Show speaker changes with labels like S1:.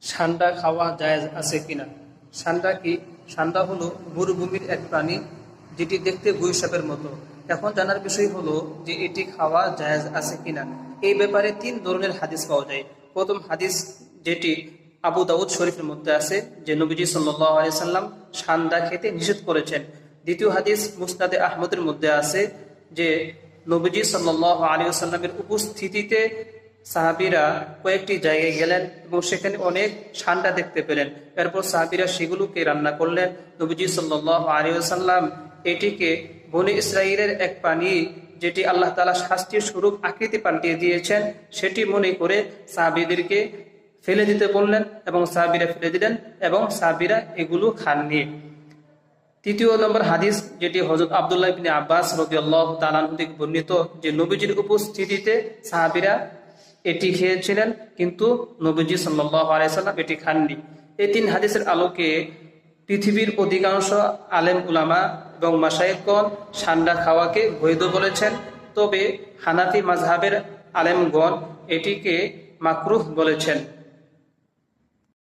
S1: ষান্ডা খাওয়া জায়েজ আছে কিনা? ষান্ডা কি? ষান্ডা হলো মরুভূমির এক প্রাণী, যেটি দেখতে গুইসাপের মতো। এখন জানার বিষয় হলো যে এটি খাওয়া জায়েজ আছে কিনা। এই ব্যাপারে তিন ধরনের হাদিস পাওয়া যায়। প্রথম হাদিস, যেটি আবু দাউদ শরীফের মধ্যে আছে, যে নবীজি সাল্লাল্লাহু আলাইহি সাল্লাম ষান্ডা খেতে নিষেধ করেছেন। দ্বিতীয় হাদিস মুসনাদে আহমদের মধ্যে আছে, যে নবীজি সাল্লাল্লাহু আলাইহি সাল্লামের উপস্থিতিতে সাহাবীরা কয়েকটি জায়গায় গেলেন এবং সেখানে অনেক ষান্ডা দেখতে পেলেন। এরপর সাহাবীরা সেগুলোকে রান্না করলেন। নবীজি সাল্লাল্লাহু আলাইহি ওয়াসাল্লাম এটিকে বনী ইসরাইলের এক প্রাণী, যেটি আল্লাহ তাআলা শাস্তির স্বরূপ আকৃতি পাল্টিয়ে দিয়েছেন, সেটি মনে করে সাহাবীদেরকে ফেলে দিতে বললেন এবং সাহাবীরা ফেলে দিলেন এবং সাহাবীরা এগুলো খাননি। তৃতীয় নম্বর হাদিস, যেটি হযরত আব্দুল্লাহ ইবনে আব্বাস রাদিয়াল্লাহু তাআলা আনহু থেকে বর্ণিত, যে নবীজির উপস্থিতিতে সাহাবীরা এটি খেয়েছিলেন, কিন্তু নবীজি সাল্লাল্লাহু আলাইহি সাল্লাম এটি খাননি। এই তিন হাদিসের আলোকে পৃথিবীর অধিকাংশ আলেম উলামা এবং মাশায়েখগণ ষান্ডা খাওয়াকে বৈধ বলেছেন। তবে হানাফি মাযহাবের আলেমগণ এটিকে মাকরুহ বলেছেন।